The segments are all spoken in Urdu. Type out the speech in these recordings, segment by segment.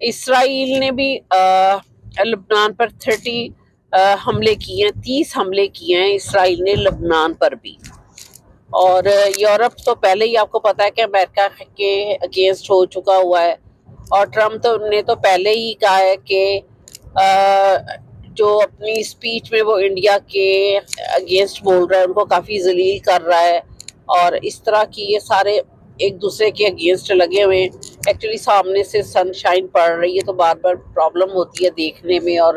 اسرائیل نے بھی لبنان پر 30 حملے کیے ہیں، 30 حملے کیے ہیں اسرائیل نے لبنان پر بھی. اور یورپ تو پہلے ہی آپ کو پتا ہے کہ امریکہ کے اگینسٹ ہو چکا ہوا ہے، اور ٹرمپ نے تو پہلے ہی کہا ہے کہ جو اپنی اسپیچ میں وہ انڈیا کے اگینسٹ بول رہا ہے، ان کو کافی ذلیل کر رہا ہے، اور اس طرح کی یہ سارے ایک دوسرے کے اگینسٹ لگے ہوئے ہیں. ایکچولی سامنے سے سن شائن پڑ رہی ہے تو بار بار پرابلم ہوتی ہے دیکھنے میں اور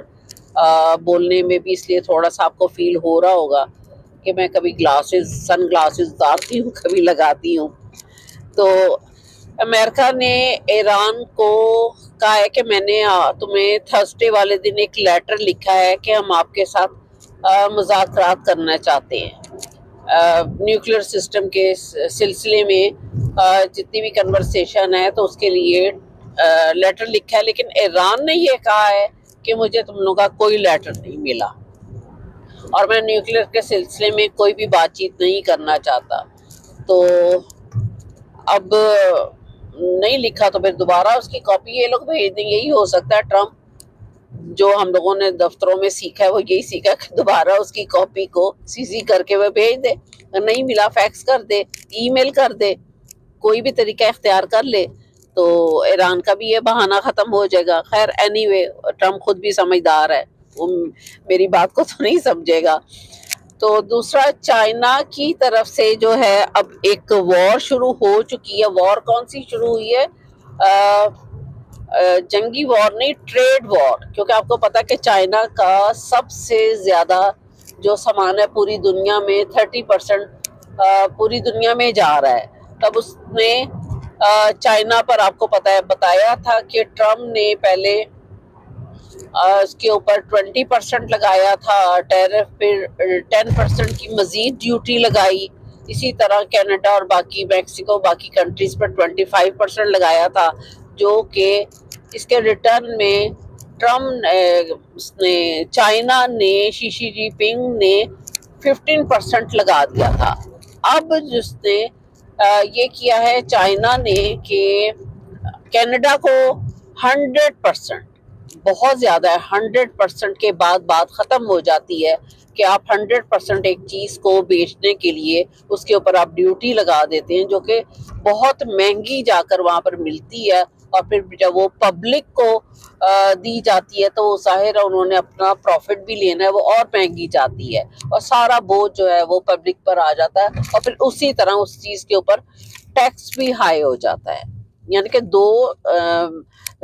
بولنے میں بھی، اس لیے تھوڑا سا آپ کو فیل ہو رہا ہوگا کہ میں کبھی سن گلاسز اتارتی ہوں، کبھی لگاتی ہوں. تو امریکہ نے ایران کو کہا ہے کہ میں نے تمہیں تھرسڈے والے دن ایک لیٹر لکھا ہے کہ ہم آپ کے ساتھ مذاکرات کرنا چاہتے ہیں نیوکلیر سسٹم کے سلسلے میں، جتنی بھی کنورسیشن ہے تو اس کے لیے لیٹر لکھا ہے. لیکن ایران نے یہ کہا ہے کہ مجھے تم لوگوں کا کوئی لیٹر نہیں ملا اور میں نیوکلیر کے سلسلے میں کوئی بھی بات چیت نہیں کرنا چاہتا. تو اب نہیں لکھا تو پھر دوبارہ اس کی کاپی یہ لوگ بھیج دیں. یہی ہو سکتا ہے ٹرمپ، جو ہم لوگوں نے دفتروں میں سیکھا ہے وہ یہی سیکھا کہ دوبارہ اس کی کاپی کو سی کر کے وہ بھیج دے. نہیں ملا فیکس کر دے، ای میل کر دے، کوئی بھی طریقہ اختیار کر لے تو ایران کا بھی یہ بہانہ ختم ہو جائے گا. خیر اینی وے ٹرمپ خود بھی سمجھدار ہے، وہ میری بات کو تو نہیں سمجھے گا. تو دوسرا، چائنا کی طرف سے جو ہے اب ایک وار شروع ہو چکی ہے. وار کون سی شروع ہوئی ہے؟ جنگی وار نہیں، ٹریڈ وار. کیونکہ آپ کو پتا کہ چائنا کا سب سے زیادہ جو سامان ہے پوری دنیا میں 30% پوری دنیا میں جا رہا ہے. تب اس نے چائنا پر آپ کو پتا ہے بتایا تھا کہ ٹرمپ نے پہلے اس کے اوپر 20% لگایا تھا ٹیرف، پھر 10% کی مزید ڈیوٹی لگائی. اسی طرح کینیڈا اور باقی میکسیکو باقی کنٹریز پر 25% لگایا تھا، جو کہ اس کے ریٹرن میں چائنا نے شی جی پنگ نے 15% لگا دیا تھا. اب جس نے یہ کیا ہے چائنا نے کہ کینیڈا کو 100%، بہت زیادہ ہے، 100% کے بعد بات ختم ہو جاتی ہے کہ آپ 100% ایک چیز کو بیچنے کے لیے اس کے اوپر آپ ڈیوٹی لگا دیتے ہیں، جو کہ بہت مہنگی جا کر وہاں پر ملتی ہے. اور پھر جب وہ پبلک کو دی جاتی ہے تو ظاہر ہے انہوں نے اپنا پروفٹ بھی لینا ہے، وہ اور مہنگی جاتی ہے اور سارا بوجھ جو ہے وہ پبلک پر آ جاتا ہے، اور پھر اسی طرح اس چیز کے اوپر ٹیکس بھی ہائی ہو جاتا ہے. یعنی کہ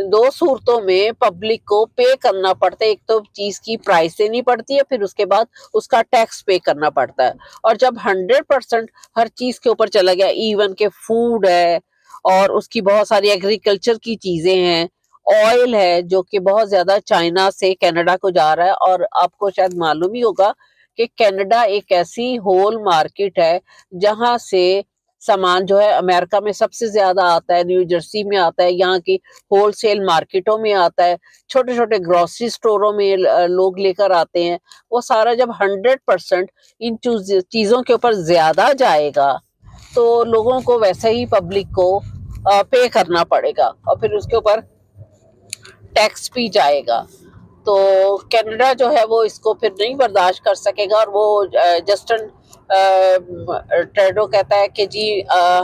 دو صورتوں میں پبلک کو پے کرنا پڑتا ہے. ایک تو چیز کی پرائس دینی پڑتی ہے، پھر اس کے بعد اس کا ٹیکس پے کرنا پڑتا ہے. اور جب 100% ہر چیز کے اوپر چلا گیا، ایون کہ فوڈ ہے اور اس کی بہت ساری ایگریکلچر کی چیزیں ہیں، آئل ہے جو کہ بہت زیادہ چائنا سے کینیڈا کو جا رہا ہے. اور آپ کو شاید معلوم ہی ہوگا کہ کینیڈا ایک ایسی ہول مارکیٹ ہے جہاں سے سامان جو ہے امریکہ میں سب سے زیادہ آتا ہے، نیو جرسی میں آتا ہے، یہاں کی ہول سیل مارکیٹوں میں آتا ہے، چھوٹے چھوٹے گروسری سٹوروں میں لوگ لے کر آتے ہیں. وہ سارا جب 100% ان چیزوں کے اوپر زیادہ جائے گا تو لوگوں کو ویسے ہی پبلک کو پے کرنا پڑے گا، اور پھر اس کے اوپر ٹیکس بھی جائے گا. تو کینیڈا جو ہے وہ اس کو پھر نہیں برداشت کر سکے گا، اور وہ جسٹن ٹریڈو کہتا ہے کہ جی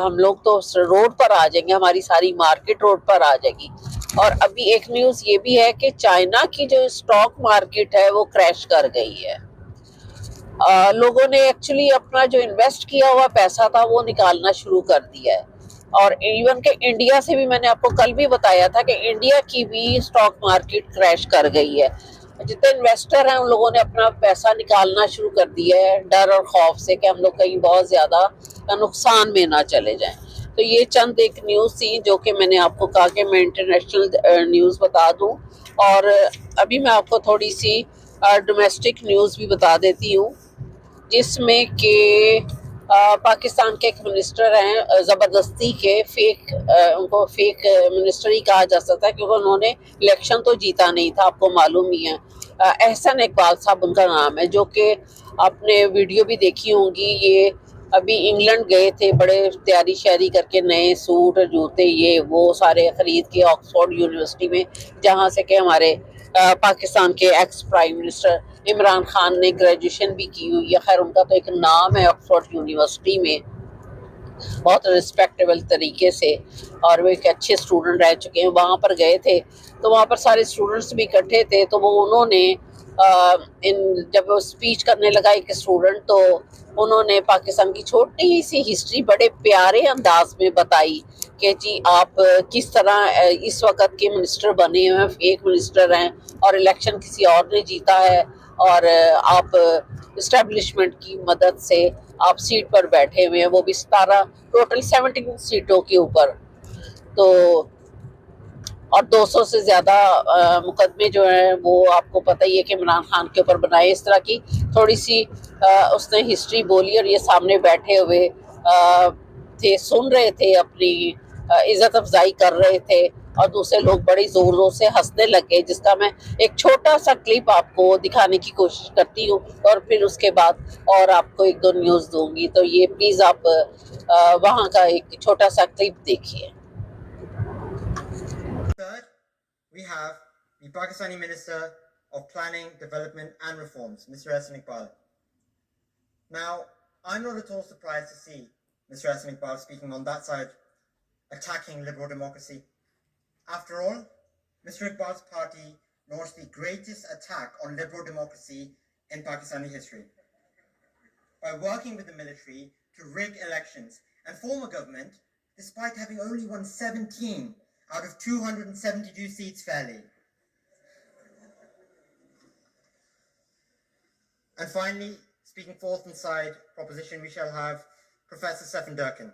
ہم لوگ تو روڈ پر آ جائیں گے، ہماری ساری مارکیٹ روڈ پر آ جائے گی. اور ابھی ایک نیوز یہ بھی ہے کہ چائنا کی جو اسٹاک مارکیٹ ہے وہ کریش کر گئی ہے. لوگوں نے ایکچولی اپنا جو انویسٹ کیا ہوا پیسہ تھا وہ نکالنا شروع کر دیا ہے. اور ایون کہ انڈیا سے بھی میں نے آپ کو کل بھی بتایا تھا کہ انڈیا کی بھی اسٹاک مارکیٹ کریش کر گئی ہے. جتنے انویسٹر ہیں ان لوگوں نے اپنا پیسہ نکالنا شروع کر دیا ہے ڈر اور خوف سے کہ ہم لوگ کہیں بہت زیادہ نقصان میں نہ چلے جائیں. تو یہ چند ایک نیوز تھی جو کہ میں نے آپ کو کہا کہ میں انٹرنیشنل نیوز بتا دوں. اور ابھی میں آپ کو تھوڑی سی ڈومیسٹک نیوز بھی بتا دیتی ہوں، جس میں کہ پاکستان کے ایک منسٹر ہیں زبردستی کے ان کو فیک منسٹر ہی کہا جا سکتا ہے کیونکہ انہوں نے الیکشن تو جیتا نہیں تھا، آپ کو معلوم ہی ہے. احسن اقبال صاحب ان کا نام ہے، جو کہ آپ نے ویڈیو بھی دیکھی ہوں گی. یہ ابھی انگلینڈ گئے تھے، بڑے تیاری شیاری کر کے نئے سوٹ جوتے یہ وہ سارے خرید کے آکسفورڈ یونیورسٹی میں، جہاں سے کہ ہمارے پاکستان کے ex prime minister Imran Khan نے گریجویشن بھی کی ہوئی ہے. خیر ان کا تو ایک نام ہے آکسفورڈ یونیورسٹی میں، بہت رسپیکٹیبل طریقے سے، اور وہ ایک اچھے اسٹوڈنٹ رہ چکے ہیں. وہاں پر گئے تھے تو وہاں پر سارے اسٹوڈنٹس بھی اکٹھے تھے، تو وہ انہوں نے جب وہ اسپیچ کرنے لگا ایک اسٹوڈنٹ، تو انہوں نے پاکستان کی چھوٹی سی ہسٹری بڑے پیارے انداز میں بتائی کہ جی آپ کس طرح اس وقت کے منسٹر بنے ہوئے ہیں، ایک منسٹر ہیں اور الیکشن کسی اور نے جیتا ہے، اور آپ اسٹیبلشمنٹ کی مدد سے آپ سیٹ پر بیٹھے ہوئے ہیں، وہ بھی 17 ٹوٹل 17 سیٹوں کے اوپر. تو اور 200 سے زیادہ مقدمے جو ہیں وہ آپ کو پتہ ہی ہے کہ عمران خان کے اوپر بنائے. اس طرح کی تھوڑی سی اس نے ہسٹری بولی، اور یہ سامنے بیٹھے ہوئے تھے، سن رہے تھے، اپنی عزت افزائی کر رہے تھے، اور دوسرے لوگ بڑی زور زور سے ہنسنے لگے، جس کا میں ایک چھوٹا سا کلپ آپ کو دکھانے کی کوشش کرتی ہوں، اور پھر اس کے بعد اور آپ کو ایک دو نیوز دوں گی. تو یہ پلیز آپ وہاں کا ایک چھوٹا سا کلپ دیکھیے. Third, we have the Pakistani Minister of Planning, Development and Reforms, Mr. Ahsan Iqbal. Now, I'm not at all surprised to see Mr. Ahsan Iqbal speaking on that side, attacking liberal democracy. After all, Mr. Iqbal's party launched the greatest attack on liberal democracy in Pakistani history by working with the military to rig elections and form a government despite having only won 17 out of 272 seats fairly. And finally, speaking fourth and side proposition, we shall have Professor Stefan Durkin.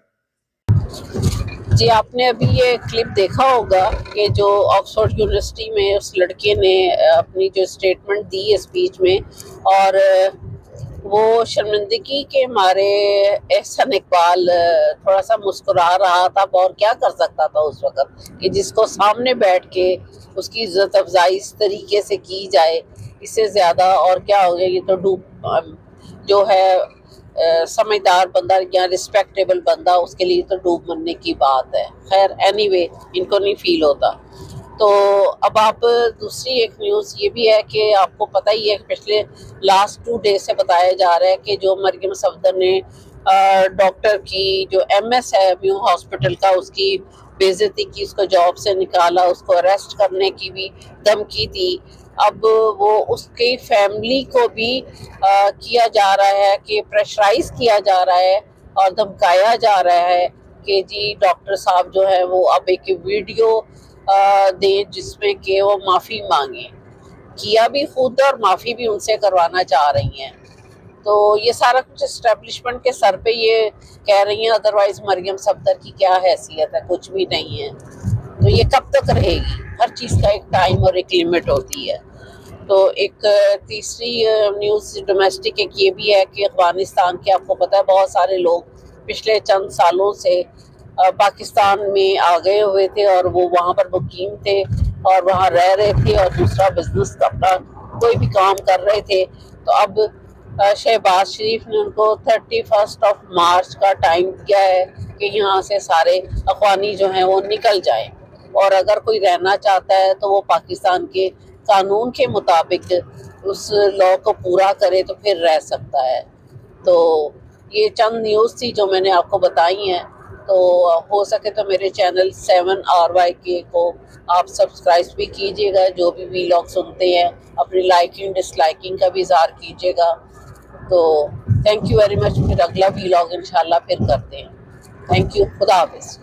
جی آپ نے ابھی یہ کلپ دیکھا ہوگا کہ جو آکسفورڈ یونیورسٹی میں اس لڑکے نے اپنی جو اسٹیٹمنٹ دی ہے اسپیچ میں، اور وہ شرمندگی کے مارے احسن اقبال تھوڑا سا مسکرا رہا تھا. اور کیا کر سکتا تھا اس وقت کہ جس کو سامنے بیٹھ کے اس کی عزت افزائی اس طریقے سے کی جائے، اس سے زیادہ اور کیا ہو گیا. یہ تو ڈوب جو ہے سمجھدار بندہ یا رسپیکٹیبل بندہ، اس کے لیے تو ڈوب مرنے کی بات ہے. خیر اینی وے ان کو نہیں فیل ہوتا. تو اب آپ دوسری ایک نیوز یہ بھی ہے کہ آپ کو پتہ ہی ہے کہ پچھلے لاسٹ 2 ڈیز سے بتایا جا رہا ہے کہ جو مریم صفدر نے ڈاکٹر کی جو ایم ایس ہے میو ہاسپٹل کا، اس کی بے عزتی کی، اس کو جاب سے نکالا، اس کو اریسٹ کرنے کی بھی دھمکی دی. اب وہ اس کی فیملی کو بھی کیا جا رہا ہے کہ پریشرائز کیا جا رہا ہے اور دھمکایا جا رہا ہے کہ جی ڈاکٹر صاحب جو ہے وہ اب ایک ویڈیو دیں جس میں کہ وہ معافی مانگیں. کیا بھی خود اور معافی بھی ان سے کروانا چاہ رہی ہیں. تو یہ سارا کچھ اسٹیبلشمنٹ کے سر پہ یہ کہہ رہی ہیں، ادروائز مریم صفدر کی کیا حیثیت ہے، کچھ بھی نہیں ہے. تو یہ کب تک رہے گی؟ ہر چیز کا ایک ٹائم اور ایک لیمٹ ہوتی ہے. تو ایک تیسری نیوز ڈومیسٹک ایک یہ بھی ہے کہ افغانستان کے، آپ کو پتہ ہے بہت سارے لوگ پچھلے چند سالوں سے پاکستان میں آ گئے ہوئے تھے، اور وہ وہاں پر مقیم تھے اور وہاں رہ رہے تھے اور دوسرا بزنس اپنا کوئی بھی کام کر رہے تھے. تو اب شہباز شریف نے ان کو 31 مارچ کا ٹائم دیا ہے کہ یہاں سے سارے افغانی جو ہیں وہ نکل جائیں، اور اگر کوئی رہنا چاہتا ہے تو وہ پاکستان کے قانون کے مطابق اس لا کو پورا کرے تو پھر رہ سکتا ہے. تو یہ چند نیوز تھی جو میں نے آپ کو بتائی ہیں. تو ہو سکے تو میرے چینل 7RYK کو آپ سبسکرائب بھی کیجیے گا. جو بھی ویلاگ سنتے ہیں اپنی لائکنگ ڈس لائکنگ کا بھی اظہار کیجیے گا. تو تھینک یو ویری مچ. پھر اگلا ویلاگ انشاءاللہ پھر کرتے ہیں. Thank you. خدا حافظ.